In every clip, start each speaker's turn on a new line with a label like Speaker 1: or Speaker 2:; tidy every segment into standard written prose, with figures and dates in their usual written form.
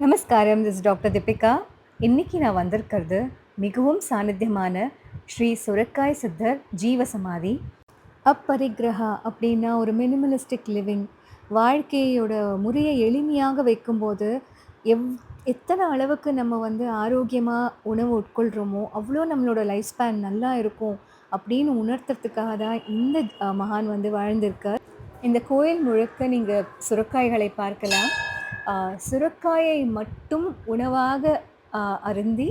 Speaker 1: நமஸ்காரம். This doctor Deepika. இன்னைக்கு நான் வந்திருக்கிறது மிகவும் சாநித்தியமான ஸ்ரீ சுரக்காய் சித்தர் ஜீவசமாதி. அப்பரிக்கிரகா அப்படின்னா ஒரு மினிமலிஸ்டிக் லிவிங், வாழ்க்கையோட முறையை எளிமையாக வைக்கும்போது எவ் எத்தனை அளவுக்கு நம்ம ஆரோக்கியமாக உணவு உட்கொள்கிறோமோ அவ்வளோ நம்மளோட லைஃப் ஸ்பேன் நல்லா இருக்கும் அப்படின்னு உணர்த்துறதுக்காக தான் இந்த மகான் வாழ்ந்திருக்கார். இந்த கோயில் முழுக்க நீங்கள் சுரக்காய்களை பார்க்கலாம். சுரக்காயை மட்டும் உணவாக அருந்தி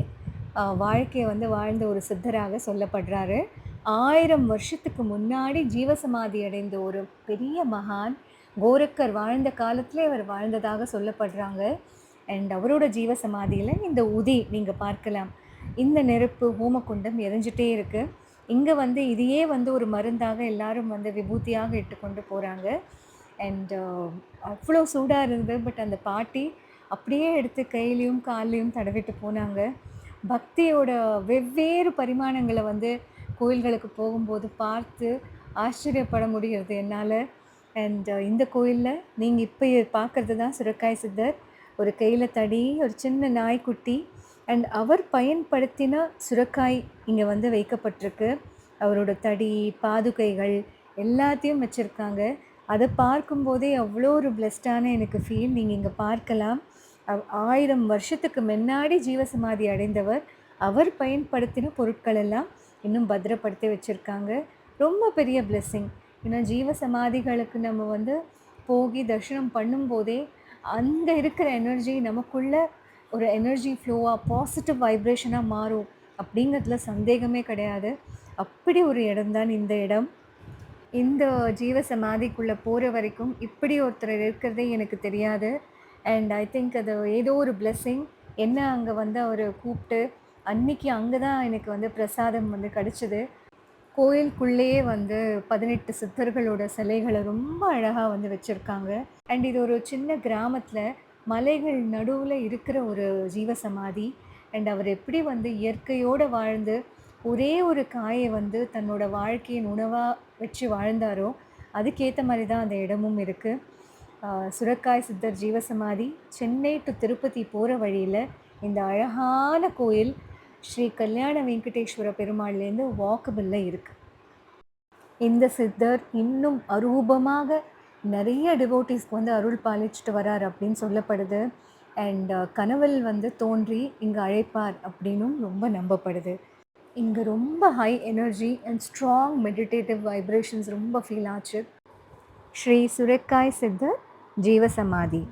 Speaker 1: வாழ்க்கையை வாழ்ந்த ஒரு சித்தராக சொல்லப்படுறாரு. 1000 வருஷத்துக்கு முன்னாடி ஜீவசமாதி அடைந்த ஒரு பெரிய மகான் கோரக்கர் வாழ்ந்த காலத்திலே அவர் வாழ்ந்ததாக சொல்லப்படுறாங்க. அண்ட் அவரோட ஜீவசமாதியில் இந்த உதி நீங்கள் பார்க்கலாம். இந்த நெருப்பு ஹோமகுண்டம் எரிஞ்சிட்டே இருக்குது. இங்கே இதையே ஒரு மருந்தாக எல்லாரும் விபூதியாக இட்டுக்கொண்டு போகிறாங்க. அண்ட் அவ்வளோ சூடாக இருந்தது. பட் அந்த பாட்டி அப்படியே எடுத்து கையிலையும் கால்லையும் தடவிட்டு போனாங்க. பக்தியோட வெவ்வேறு பரிமாணங்களை கோயில்களுக்கு போகும்போது பார்த்து ஆச்சரியப்பட முடிகிறது என்னால். அண்ட் இந்த கோயிலில் நீங்கள் இப்போ பார்க்குறது தான் சுரக்காய் சித்தர். ஒரு கையில் தடி, ஒரு சின்ன நாய்க்குட்டி, அண்ட் அவர் பயன்படுத்தின சுரக்காய் இங்கே வைக்கப்பட்டிருக்கு. அவரோட தடி, பாதுகைகள் எல்லாத்தையும் வச்சுருக்காங்க. அதை பார்க்கும்போதே அவ்வளோ ஒரு பிளெஸ்டான எனக்கு ஃபீல். நீங்கள் இங்கே பார்க்கலாம். 1000 வருஷத்துக்கு முன்னாடி ஜீவசமாதி அடைந்தவர், அவர் பயன்படுத்தின பொருட்கள் எல்லாம் இன்னும் பத்திரப்படுத்தி வச்சுருக்காங்க. ரொம்ப பெரிய பிளெஸ்ஸிங். ஏன்னா ஜீவசமாதிகளுக்கு நம்ம போகி தரிசனம் பண்ணும்போதே அங்கே இருக்கிற எனர்ஜி நமக்குள்ளே ஒரு எனர்ஜி ஃப்ளோவாக பாசிட்டிவ் வைப்ரேஷனாக மாறும் அப்படிங்கிறதுல சந்தேகமே கிடையாது. அப்படி ஒரு இடம்தான் இந்த இடம். இந்த ஜீவசமாதிக்குள்ளே போகிற வரைக்கும் இப்படி ஒருத்தர் இருக்கிறதே எனக்கு தெரியாது. அண்ட் ஐ திங்க் அது ஏதோ ஒரு பிளெஸ்ஸிங். என்ன அங்கே அவர் கூப்பிட்டு அன்னைக்கு அங்கே தான் எனக்கு பிரசாதம் கிடச்சிது. கோயிலுக்குள்ளேயே 18 சித்தர்களோட சிலைகளை ரொம்ப அழகாக வச்சுருக்காங்க. அண்ட் இது ஒரு சின்ன கிராமத்தில் மலைகள் நடுவில் இருக்கிற ஒரு ஜீவசமாதி. அண்ட் அவர் எப்படி இயற்கையோடு வாழ்ந்து ஒரே ஒரு காயை தன்னோட வாழ்க்கையின் உணவாக வச்சு வாழ்ந்தாரோ அதுக்கேற்ற மாதிரி தான் அந்த இடமும் இருக்குது. சுரக்காய் சித்தர் ஜீவசமாதி சென்னை டு திருப்பதி போகிற வழியில் இந்த அழகான கோயில் ஸ்ரீ கல்யாண வெங்கடேஸ்வர பெருமாள்லேருந்து வாக்கபிளில் இருக்குது. இந்த சித்தர் இன்னும் அரூபமாக நிறைய டிவோட்டிஸ்க்கு அருள் பாலிச்சுட்டு வரார் அப்படின்னு சொல்லப்படுது. அண்ட் கனவில் தோன்றி இங்கே அழைப்பார் அப்படின்னும் ரொம்ப நம்பப்படுது. இங்கே ரொம்ப high energy and strong meditative vibrations ரொம்ப ஃபீல் ஆச்சு. ஸ்ரீ சுரக்காய் சித்தர் ஜீவசமாதி.